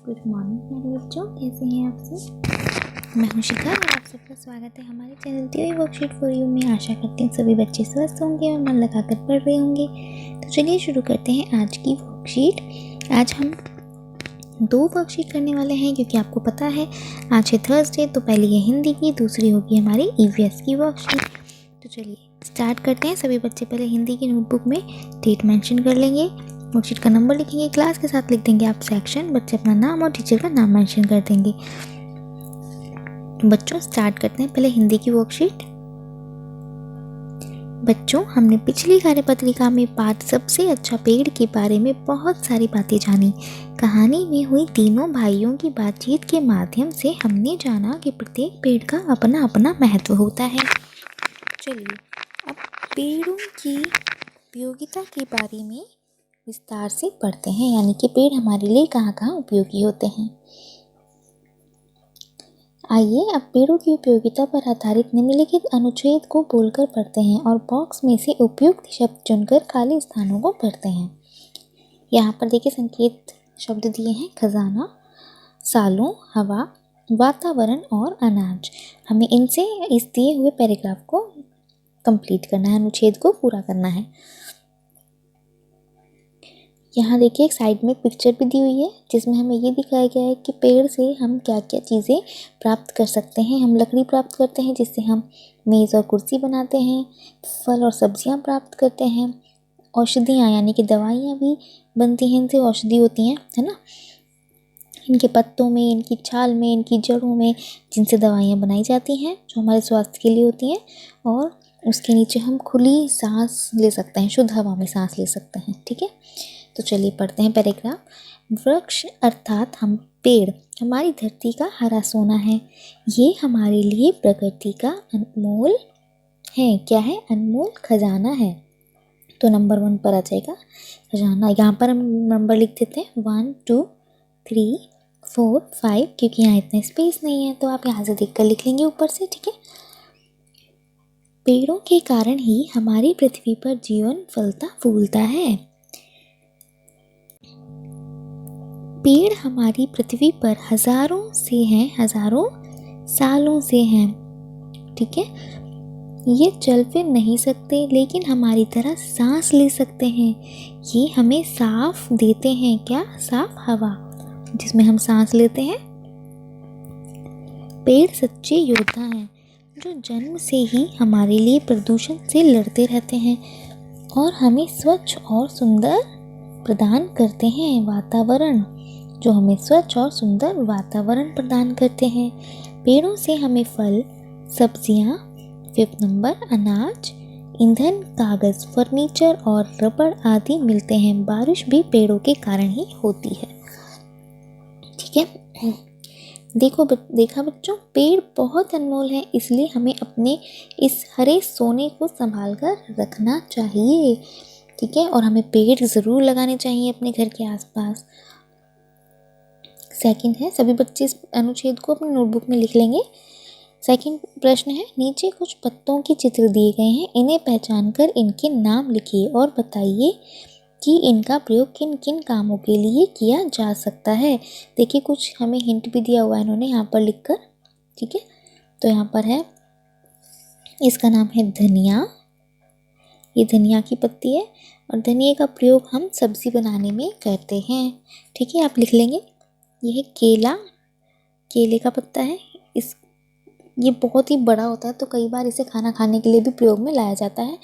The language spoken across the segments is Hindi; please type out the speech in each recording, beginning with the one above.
गुड मॉर्निंग प्यारे बच्चों, कैसे हैं आप सब। मैं हूं शिखा और आप सबका स्वागत है हमारे channel theory worksheet for you में। आशा करती हूँ सभी बच्चे स्वस्थ होंगे और मन लगाकर पढ़ रहे होंगे। तो चलिए शुरू करते हैं आज की वर्कशीट। आज हम 2 वर्कशीट करने वाले हैं क्योंकि आपको पता है आज है थर्सडे, तो पहली है हिंदी की, दूसरी होगी हमारी ईवीएस की वर्कशीट। तो चलिए स्टार्ट करते हैं। सभी बच्चे पहले हिंदी की नोटबुक में डेट मेंशन कर लेंगे, वर्कशीट का नंबर लिखेंगे, क्लास के साथ लिख देंगे आप सेक्शन, बच्चे अपना नाम और टीचर का नाम मेंशन कर देंगे। बच्चों स्टार्ट करते हैं पहले हिंदी की वर्कशीट। बच्चों हमने पिछली कार्यपत्रिका में पाठ सबसे अच्छा पेड़ के बारे में बहुत सारी बातें जानी। कहानी में हुई तीनों भाइयों की बातचीत के माध्यम से हमने जाना कि प्रत्येक पेड़ का अपना अपना महत्व होता है। चलिए अब पेड़ों की उपयोगिता के बारे में विस्तार से पढ़ते हैं, यानी कि पेड़ हमारे लिए कहाँ कहाँ उपयोगी होते हैं। आइए अब पेड़ों की उपयोगिता पर आधारित निम्नलिखित अनुच्छेद को बोलकर पढ़ते हैं और बॉक्स में से उपयुक्त शब्द चुनकर खाली स्थानों को भरते हैं। यहाँ पर देखिए संकेत शब्द दिए हैं: खजाना, सालों, हवा, वातावरण और अनाज। हमें इनसे इस दिए हुए पैराग्राफ को कंप्लीट करना है, अनुच्छेद को पूरा करना है। यहाँ देखिए एक साइड में एक पिक्चर भी दी हुई है जिसमें हमें ये दिखाया गया है कि पेड़ से हम क्या क्या चीज़ें प्राप्त कर सकते हैं। हम लकड़ी प्राप्त करते हैं जिससे हम मेज़ और कुर्सी बनाते हैं, फल और सब्जियाँ प्राप्त करते हैं, औषधियाँ यानी कि दवाइयाँ भी बनती हैं, इनसे औषधि होती हैं, है ना। इनके पत्तों में, इनकी छाल में, इनकी जड़ों में, जिनसे दवाइयाँ बनाई जाती हैं जो हमारे स्वास्थ्य के लिए होती हैं। और उसके नीचे हम खुली सांस ले सकते हैं, शुद्ध हवा में सांस ले सकते हैं। ठीक है, तो चलिए पढ़ते हैं पैराग्राफ। वृक्ष अर्थात हम पेड़ हमारी धरती का हरा सोना है। ये हमारे लिए प्रकृति का अनमोल है। क्या है? अनमोल खजाना है। तो नंबर 1 पर आ जाएगा खजाना। यहाँ पर हम नंबर लिख देते हैं 1 2 3 4 5, क्योंकि यहाँ इतना स्पेस नहीं है तो आप यहाँ से देखकर लिख लेंगे ऊपर से। ठीक है, पेड़ों के कारण ही हमारी पृथ्वी पर जीवन फलता फूलता है। पेड़ हमारी पृथ्वी पर हजारों से हैं, हजारों सालों से हैं। ठीक है, ये चल फिर नहीं सकते लेकिन हमारी तरह सांस ले सकते हैं। ये हमें साफ देते हैं, क्या? साफ हवा जिसमें हम सांस लेते हैं। पेड़ सच्चे योद्धा हैं जो जन्म से ही हमारे लिए प्रदूषण से लड़ते रहते हैं और हमें स्वच्छ और सुंदर प्रदान करते हैं। वातावरण, जो हमें स्वच्छ और सुंदर वातावरण प्रदान करते हैं। पेड़ों से हमें फल, सब्जियां, 5 नंबर अनाज, ईंधन, कागज, फर्नीचर और रबड़ आदि मिलते हैं। बारिश भी पेड़ों के कारण ही होती है। ठीक है, देखा बच्चों, पेड़ बहुत अनमोल है, इसलिए हमें अपने इस हरे सोने को संभाल कर रखना चाहिए। ठीक है, और हमें पेड़ ज़रूर लगाने चाहिए अपने घर के आसपास। सेकंड है, सभी बच्चे इस अनुच्छेद को अपनी नोटबुक में लिख लेंगे। सेकंड प्रश्न है, नीचे कुछ पत्तों के चित्र दिए गए हैं, इन्हें पहचान कर इनके नाम लिखिए और बताइए कि इनका प्रयोग किन किन कामों के लिए किया जा सकता है। देखिए कुछ हमें हिंट भी दिया हुआ है इन्होंने यहाँ पर लिखकर। ठीक है, तो यहाँ पर है, इसका नाम है धनिया। ये धनिया की पत्ती है और धनिया का प्रयोग हम सब्जी बनाने में करते हैं। ठीक है, आप लिख लेंगे। ये है केला, केले का पत्ता है। ये बहुत ही बड़ा होता है तो कई बार इसे खाना खाने के लिए भी प्रयोग में लाया जाता है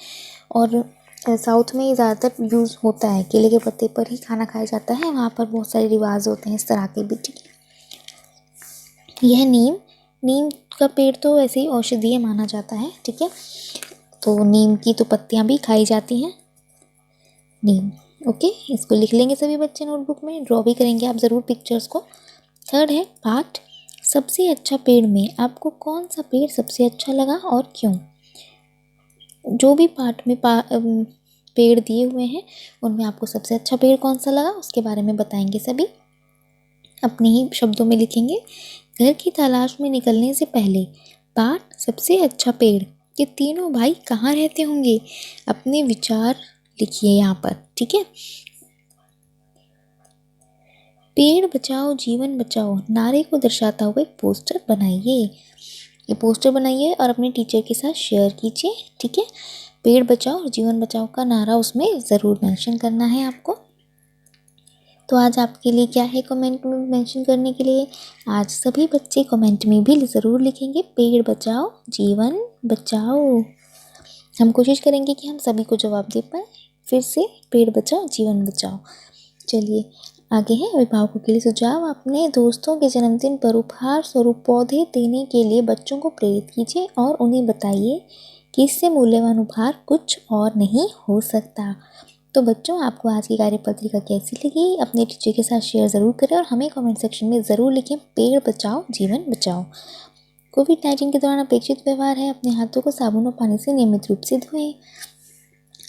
और साउथ में ज़्यादातर यूज़ होता है, केले के पत्ते पर ही खाना खाया जाता है। वहाँ पर बहुत सारे रिवाज होते हैं इस तरह के भी। ठीक है, यह नीम का पेड़ तो वैसे ही औषधीय माना जाता है। ठीक है, तो नीम की तो पत्तियाँ भी खाई जाती हैं, नीम। ओके, इसको लिख लेंगे सभी बच्चे नोटबुक में, ड्रॉ भी करेंगे आप ज़रूर पिक्चर्स को। थर्ड है पाठ सबसे अच्छा पेड़ में आपको कौन सा पेड़ सबसे अच्छा लगा और क्यों। जो भी पाठ में पेड़ दिए हुए हैं उनमें आपको सबसे अच्छा पेड़ कौन सा लगा उसके बारे में बताएंगे। सभी अपने ही शब्दों में लिखेंगे। घर की तलाश में निकलने से पहले पाठ सबसे अच्छा पेड़, ये तीनों भाई कहाँ रहते होंगे, अपने विचार लिखिए यहाँ पर। ठीक है, पेड़ बचाओ जीवन बचाओ नारे को दर्शाता हुआ एक पोस्टर बनाइए। ये पोस्टर बनाइए और अपने टीचर के साथ शेयर कीजिए। ठीक है, पेड़ बचाओ और जीवन बचाओ का नारा उसमें ज़रूर मेंशन करना है आपको। तो आज आपके लिए क्या है कमेंट में मेंशन करने के लिए? आज सभी बच्चे कमेंट में भी ज़रूर लिखेंगे पेड़ बचाओ जीवन बचाओ। हम कोशिश करेंगे कि हम सभी को जवाब दे पाए। फिर से पेड़ बचाओ जीवन बचाओ। चलिए आगे है अभिभावकों के लिए सुझाव। अपने दोस्तों के जन्मदिन पर उपहार स्वरूप पौधे देने के लिए बच्चों को प्रेरित कीजिए और उन्हें बताइए कि इससे मूल्यवान उपहार कुछ और नहीं हो सकता। तो बच्चों, आपको आज की कार्यपत्रिका कैसी लगी? अपने टीचर के साथ शेयर ज़रूर करें और हमें कमेंट सेक्शन में ज़रूर लिखें पेड़ बचाओ जीवन बचाओ। कोविड-19 के दौरान अपेक्षित व्यवहार है अपने हाथों को साबुन और पानी से नियमित रूप से धोएं।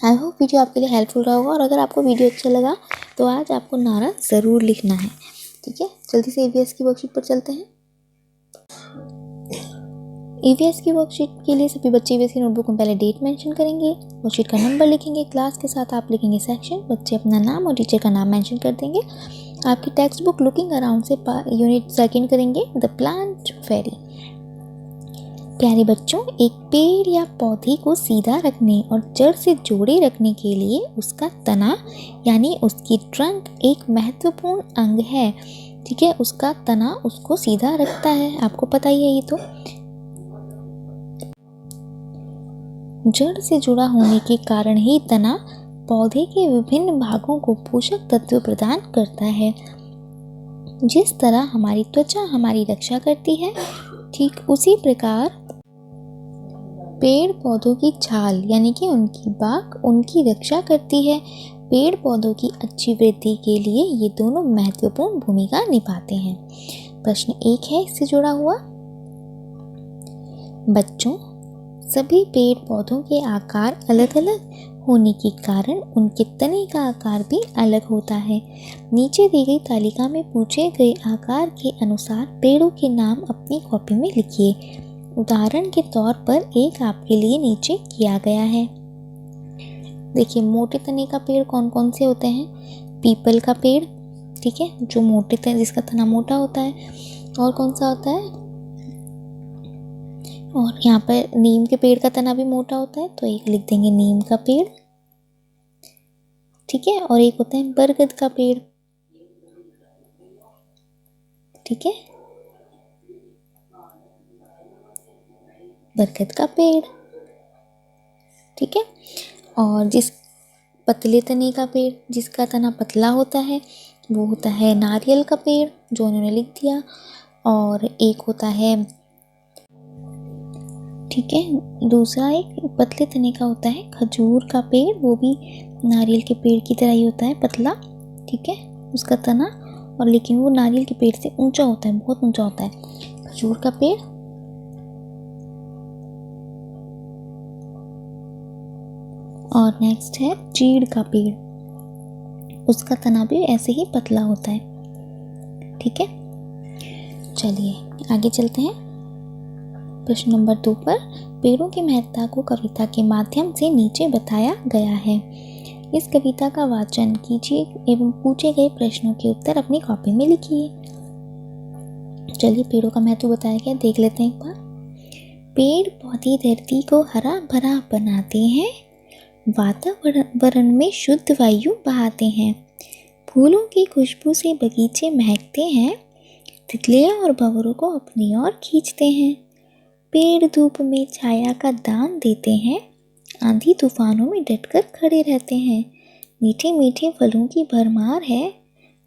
आई होप वीडियो आपके लिए हेल्पफुल रहा होगा और अगर आपको वीडियो अच्छा लगा तो आज आपको नारा ज़रूर लिखना है। ठीक है, जल्दी से ईवीएस की वर्कशीट पर चलते हैं। ईवीएस की वर्कशीट के लिए सभी बच्चे ईवीएस की नोटबुक में पहले डेट मेंशन करेंगे, वर्कशीट का नंबर लिखेंगे, क्लास के साथ आप लिखेंगे सेक्शन, बच्चे अपना नाम और टीचर का नाम मेंशन कर देंगे। आपकी टेक्स्ट बुक लुकिंग अराउंड से यूनिट सेकंड करेंगे द प्लांट फेरी। प्यारे बच्चों, एक पेड़ या पौधे को सीधा रखने और जड़ से जोड़े रखने के लिए उसका तना यानी उसकी ट्रंक एक महत्वपूर्ण अंग है। ठीक है, उसका तना उसको सीधा रखता है, आपको पता ही है ये तो। जड़ से जुड़ा होने के कारण ही तना पौधे के विभिन्न भागों को पोषक तत्व प्रदान करता है। जिस तरह हमारी त्वचा हमारी रक्षा करती है, ठीक उसी प्रकार पेड़ पौधों की छाल यानी कि उनकी बाक उनकी रक्षा करती है। पेड़ पौधों की अच्छी वृद्धि के लिए ये दोनों महत्वपूर्ण भूमिका निभाते हैं। प्रश्न 1 है इससे जुड़ा हुआ। बच्चों, सभी पेड़ पौधों के आकार अलग अलग होने के कारण उनके तने का आकार भी अलग होता है। नीचे दी गई तालिका में पूछे गए आकार के अनुसार पेड़ों के नाम अपनी कॉपी में लिखिए। उदाहरण के तौर पर एक आपके लिए नीचे किया गया है। देखिए, मोटे तने का पेड़ कौन कौन से होते हैं? पीपल का पेड़, ठीक है, जो मोटे तने जिसका तना मोटा होता है। और कौन सा होता है? और यहाँ पर नीम के पेड़ का तना भी मोटा होता है, तो एक लिख देंगे नीम का पेड़। ठीक है, और एक होता है बरगद का पेड़। ठीक है, बरगद का पेड़। ठीक है, और जिस पतले तने का पेड़ जिसका तना पतला होता है वो होता है नारियल का पेड़, जो उन्होंने लिख दिया। और एक होता है, ठीक है, दूसरा एक पतले तने का होता है खजूर का पेड़, वो भी नारियल के पेड़ की तरह ही होता है पतला। ठीक है, उसका तना, और लेकिन वो नारियल के पेड़ से ऊंचा होता है, बहुत ऊंचा होता है खजूर का पेड़। और नेक्स्ट है चीड़ का पेड़, उसका तना भी ऐसे ही पतला होता है। ठीक है, चलिए आगे चलते हैं। प्रश्न नंबर 2 पर पेड़ों की महत्ता को कविता के माध्यम से नीचे बताया गया है। इस कविता का वाचन कीजिए एवं पूछे गए प्रश्नों के उत्तर अपनी कॉपी में लिखिए। चलिए, पेड़ों का महत्व बताया गया, देख लेते हैं एक बार। पेड़ पौधे धरती को हरा भरा बनाते हैं, वातावरण में शुद्ध वायु बहाते हैं, फूलों की खुशबू से बगीचे महकते हैं, तितलियां और भंवरों को अपनी ओर खींचते हैं। पेड़ धूप में छाया का दान देते हैं, आंधी तूफानों में डटकर खड़े रहते हैं। मीठे मीठे फलों की भरमार है,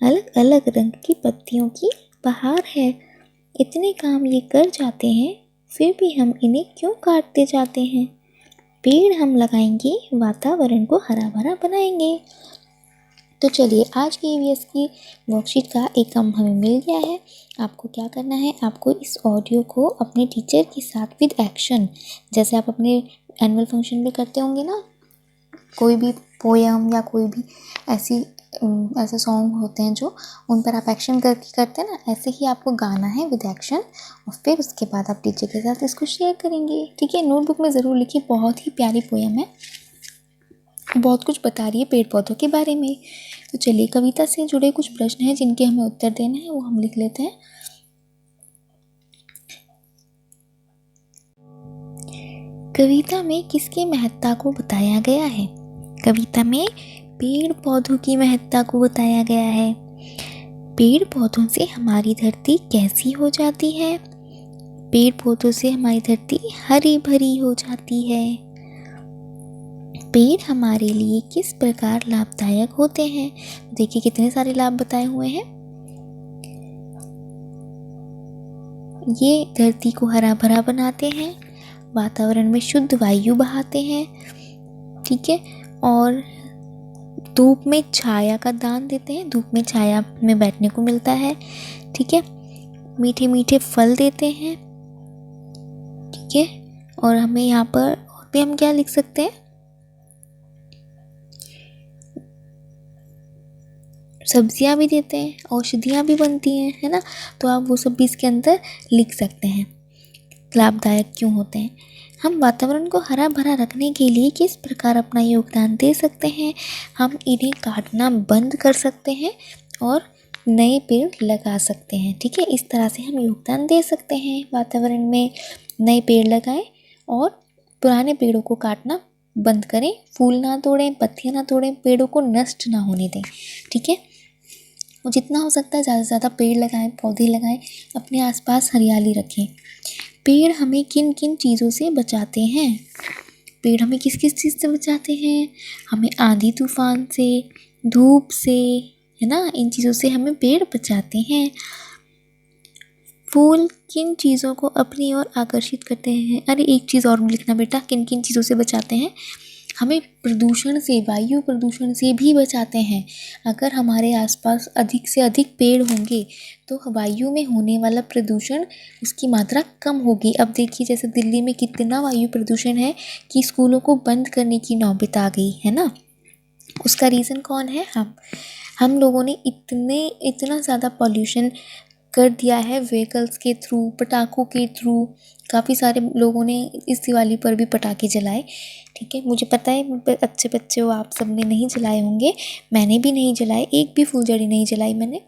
अलग अलग रंग की पत्तियों की बहार है। इतने काम ये कर जाते हैं, फिर भी हम इन्हें क्यों काटते जाते हैं? पेड़ हम लगाएंगे, वातावरण को हरा भरा बनाएंगे। तो चलिए, आज की ईवीएस की वर्कशीट का एक काम हमें मिल गया है। आपको क्या करना है, आपको इस ऑडियो को अपने टीचर के साथ विद एक्शन, जैसे आप अपने एनुअल फंक्शन में करते होंगे ना, कोई भी पोयम या कोई भी ऐसे सॉन्ग होते हैं जो उन पर आप एक्शन करके करते हैं ना, ऐसे ही आपको गाना है विद एक्शन, और फिर उसके बाद आप टीचर के साथ इसको शेयर करेंगे। ठीक है, नोटबुक में ज़रूर लिखिए, बहुत ही प्यारी पोयम है। बहुत कुछ बता रही है पेड़ पौधों के बारे में। तो चलिए कविता से जुड़े कुछ प्रश्न हैं जिनके हमें उत्तर देने हैं, वो हम लिख लेते हैं। कविता में किसकी महत्ता को बताया गया है? कविता में पेड़ पौधों की महत्ता को बताया गया है। पेड़ पौधों से हमारी धरती कैसी हो जाती है? पेड़ पौधों से हमारी धरती हरी भरी हो जाती है। पेड़ हमारे लिए किस प्रकार लाभदायक होते हैं? देखिए कितने सारे लाभ बताए हुए हैं। ये धरती को हरा भरा बनाते हैं, वातावरण में शुद्ध वायु बहाते हैं, ठीक है, और धूप में छाया का दान देते हैं, धूप में छाया में बैठने को मिलता है, ठीक है। मीठे मीठे फल देते हैं, ठीक है। और हमें यहाँ पर और भी हम क्या लिख सकते हैं, सब्जियां भी देते हैं, औषधियां भी बनती हैं, है ना। तो आप वो सब भी इसके अंदर लिख सकते हैं, लाभदायक क्यों होते हैं। हम वातावरण को हरा भरा रखने के लिए किस प्रकार अपना योगदान दे सकते हैं? हम इन्हें काटना बंद कर सकते हैं और नए पेड़ लगा सकते हैं, ठीक है। इस तरह से हम योगदान दे सकते हैं वातावरण में। नए पेड़ लगाएं और पुराने पेड़ों को काटना बंद करें, फूल ना तोड़ें, पत्तियां ना तोड़ें, पेड़ों को नष्ट ना होने दें, ठीक है। और जितना हो सकता है ज़्यादा से ज़्यादा पेड़ लगाएं, पौधे लगाएं, अपने आसपास हरियाली रखें। पेड़ हमें किन किन चीज़ों से बचाते हैं? पेड़ हमें किस किस चीज़ से बचाते हैं? हमें आंधी तूफान से, धूप से, है ना, इन चीज़ों से हमें पेड़ बचाते हैं। फूल किन चीज़ों को अपनी ओर आकर्षित करते हैं? अरे एक चीज़ और लिखना बेटा, किन किन चीज़ों से बचाते हैं? हमें प्रदूषण से, वायु प्रदूषण से भी बचाते हैं। अगर हमारे आसपास अधिक से अधिक पेड़ होंगे तो वायु में होने वाला प्रदूषण, उसकी मात्रा कम होगी। अब देखिए जैसे दिल्ली में कितना वायु प्रदूषण है कि स्कूलों को बंद करने की नौबत आ गई है ना। उसका रीज़न कौन है? हम लोगों ने इतना ज़्यादा पॉल्यूशन कर दिया है व्हीकल्स के थ्रू, पटाखों के थ्रू। काफ़ी सारे लोगों ने इस दिवाली पर भी पटाखे जलाए, ठीक है। मुझे पता है अच्छे बच्चे हो, आप सब ने नहीं जलाए होंगे, मैंने भी नहीं जलाए, एक भी फुलझड़ी नहीं जलाई मैंने,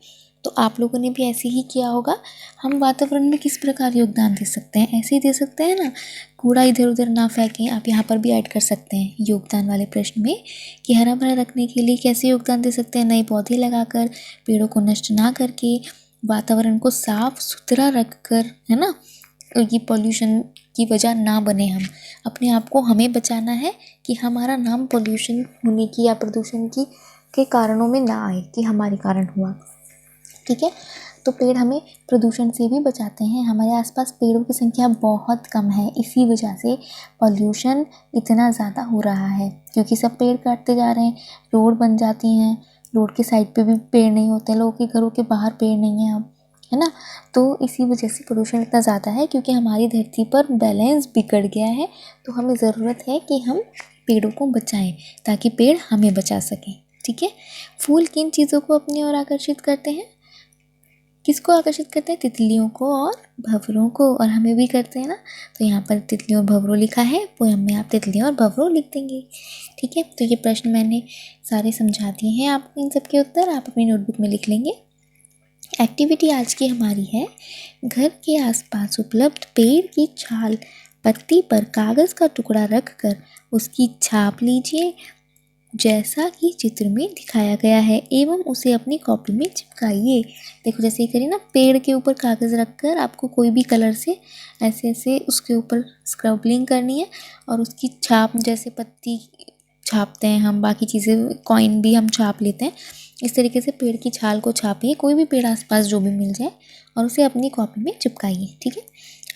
तो आप लोगों ने भी ऐसे ही किया होगा। हम वातावरण में किस प्रकार योगदान दे सकते हैं? ऐसे ही दे सकते हैं ना, कूड़ा इधर उधर ना फेंकें। आप यहाँ पर भी ऐड कर सकते हैं योगदान वाले प्रश्न में कि हरा भरा रखने के लिए कैसे योगदान दे सकते हैं। नए पौधे लगाकर, पेड़ों को नष्ट ना करके, वातावरण को साफ सुथरा रखकर, है ना। ये पॉल्यूशन की वजह ना बने, हम अपने आप को हमें बचाना है कि हमारा नाम पॉल्यूशन होने की या प्रदूषण की के कारणों में ना आए कि हमारे कारण हुआ, ठीक है। तो पेड़ हमें प्रदूषण से भी बचाते हैं। हमारे आसपास पेड़ों की संख्या बहुत कम है, इसी वजह से पॉल्यूशन इतना ज़्यादा हो रहा है, क्योंकि सब पेड़ काटते जा रहे हैं। रोड बन जाती हैं, रोड के साइड पे भी पेड़ नहीं होते, लोगों के घरों के बाहर पेड़ नहीं है अब, है ना। तो इसी वजह से प्रदूषण इतना ज़्यादा है, क्योंकि हमारी धरती पर बैलेंस बिगड़ गया है। तो हमें ज़रूरत है कि हम पेड़ों को बचाएं ताकि पेड़ हमें बचा सकें, ठीक है। फूल किन चीज़ों को अपनी ओर आकर्षित करते हैं? किसको आकर्षित करते हैं? तितलियों को और भंवरों को, और हमें भी करते हैं ना। तो यहाँ पर तितलियों और भंवरों लिखा है, पोयम में आप तितलियों और भंवरों लिख देंगे, ठीक है। तो ये प्रश्न मैंने सारे समझा दिए हैं आपको, इन सब के उत्तर आप अपनी नोटबुक में लिख लेंगे। एक्टिविटी आज की हमारी है, घर के आसपास उपलब्ध पेड़ की छाल पत्ती पर कागज़ का टुकड़ा रखकर उसकी छाप लीजिए जैसा कि चित्र में दिखाया गया है, एवं उसे अपनी कॉपी में चिपकाइए। देखो जैसे ही करिए ना, पेड़ के ऊपर कागज़ रखकर आपको कोई भी कलर से ऐसे ऐसे उसके ऊपर स्क्रबलिंग करनी है, और उसकी छाप, जैसे पत्ती छापते हैं हम, बाकी चीज़ें, कॉइन भी हम छाप लेते हैं, इस तरीके से पेड़ की छाल को छापिए, कोई भी पेड़ आसपास जो भी मिल जाए, और उसे अपनी कॉपी में चिपकाइए, ठीक है।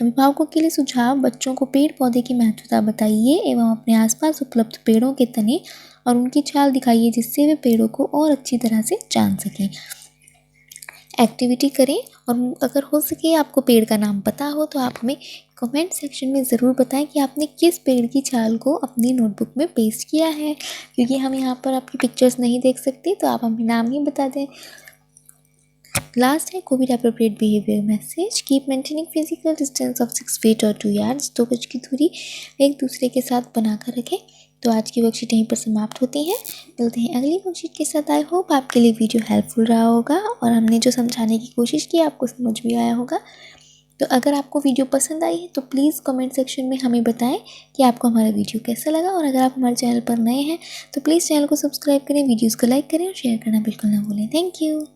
अभिभावकों के लिए सुझाव, बच्चों को पेड़ पौधे की महत्वता बताइए एवं अपने आसपास उपलब्ध पेड़ों के तने और उनकी छाल दिखाइए, जिससे वे पेड़ों को और अच्छी तरह से जान सकें। एक्टिविटी करें, और अगर हो सके आपको पेड़ का नाम पता हो तो आप हमें कमेंट सेक्शन में ज़रूर बताएं कि आपने किस पेड़ की छाल को अपनी नोटबुक में पेस्ट किया है, क्योंकि हम यहाँ पर आपकी पिक्चर्स नहीं देख सकते, तो आप हमें नाम ही बता दें। लास्ट है Covid appropriate behaviour message, keep maintaining physical distance of 6 feet और 2 यार्ड्स, 2 गज की दूरी एक दूसरे के साथ बनाकर रखें। तो आज की वर्कशीट यहीं पर समाप्त होती है। मिलते हैं अगली वर्कशीट के साथ। आई होप आपके लिए वीडियो हेल्पफुल रहा होगा और हमने जो समझाने की कोशिश की आपको समझ भी आया होगा। तो अगर आपको वीडियो पसंद आई है तो प्लीज़ कमेंट सेक्शन में हमें बताएं कि आपको हमारा वीडियो कैसा लगा। और अगर आप हमारे चैनल पर नए हैं तो प्लीज़ चैनल को सब्सक्राइब करें, वीडियोज़ को लाइक करें और शेयर करना बिल्कुल ना भूलें। Thank you.